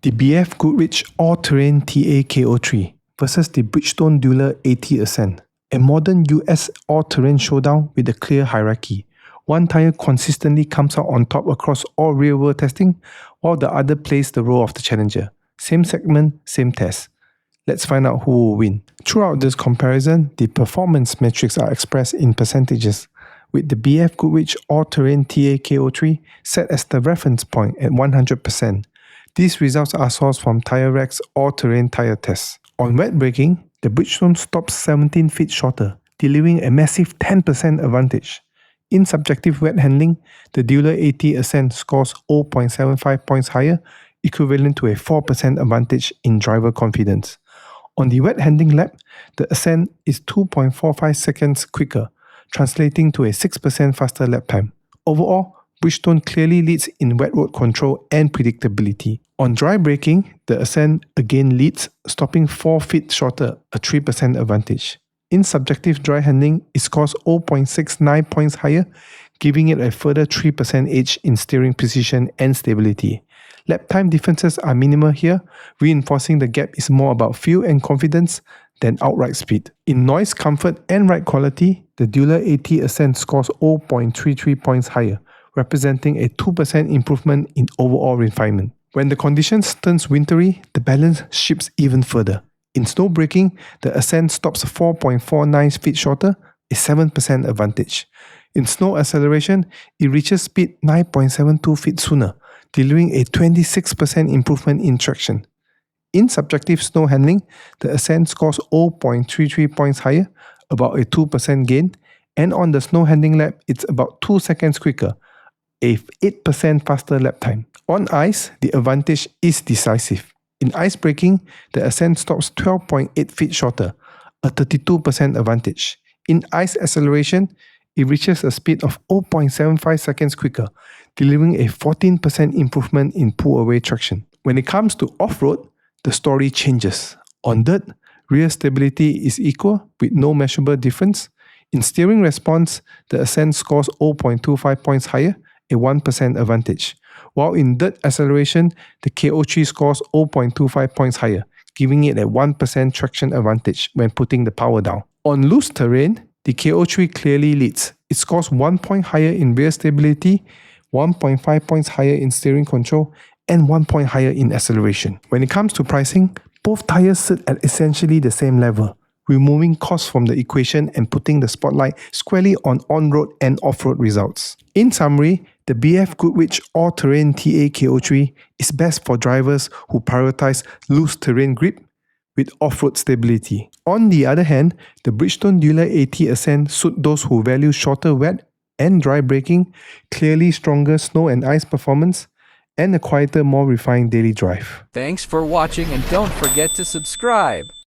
The BFGoodrich All-Terrain T KO3 versus the Bridgestone Dueler A Ascent. A modern US all-terrain showdown with a clear hierarchy. One tyre consistently comes out on top across all real-world testing, while the other plays the role of the challenger. Same segment, same test. Let's find out who will win. Throughout this comparison, the performance metrics are expressed in percentages, with the BFGoodrich All-Terrain T KO3 set as the reference point at 100%. These results are sourced from Tyre Rack's all-terrain tyre tests. On wet braking, the Bridgestone stops 17 feet shorter, delivering a massive 10% advantage. In subjective wet handling, the Dueler A Ascent scores 0.75 points higher, equivalent to a 4% advantage in driver confidence. On the wet handling lap, the Ascent is 2.45 seconds quicker, translating to a 6% faster lap time. Overall, Bridgestone clearly leads in wet road control and predictability. On dry braking, the Ascent again leads, stopping 4 feet shorter, a 3% advantage. In subjective dry handling, it scores 0.69 points higher, giving it a further 3% edge in steering precision and stability. Lap time differences are minimal here, reinforcing the gap is more about feel and confidence than outright speed. In noise, comfort, and ride quality, the Dueler A Ascent scores 0.33 points higher, representing a 2% improvement in overall refinement. When the conditions turns wintry, the balance shifts even further. In snow braking, the Ascent stops 4.49 feet shorter, a 7% advantage. In snow acceleration, it reaches speed 9.72 feet sooner, delivering a 26% improvement in traction. In subjective snow handling, the Ascent scores 0.33 points higher, about a 2% gain, and on the snow handling lap, it's about 2 seconds quicker, a 8% faster lap time. On ice, the advantage is decisive. In ice braking, the Ascent stops 12.8 feet shorter, a 32% advantage. In ice acceleration, it reaches a speed of 0.75 seconds quicker, delivering a 14% improvement in pull-away traction. When it comes to off-road, the story changes. On dirt, rear stability is equal with no measurable difference. In steering response, the Ascent scores 0.25 points higher, a 1% advantage. While in dirt acceleration, the KO3 scores 0.25 points higher, giving it a 1% traction advantage when putting the power down. On loose terrain, the KO3 clearly leads. It scores 1 point higher in rear stability, 1.5 points higher in steering control, and 1 point higher in acceleration. When it comes to pricing, both tyres sit at essentially the same level, removing costs from the equation and putting the spotlight squarely on-road and off-road results. In summary, the BFGoodrich All-Terrain T KO3 is best for drivers who prioritize loose terrain grip with off-road stability. On the other hand, the Bridgestone Dueler A Ascent suit those who value shorter wet and dry braking, clearly stronger snow and ice performance, and a quieter, more refined daily drive. Thanks for watching, and don't forget to subscribe.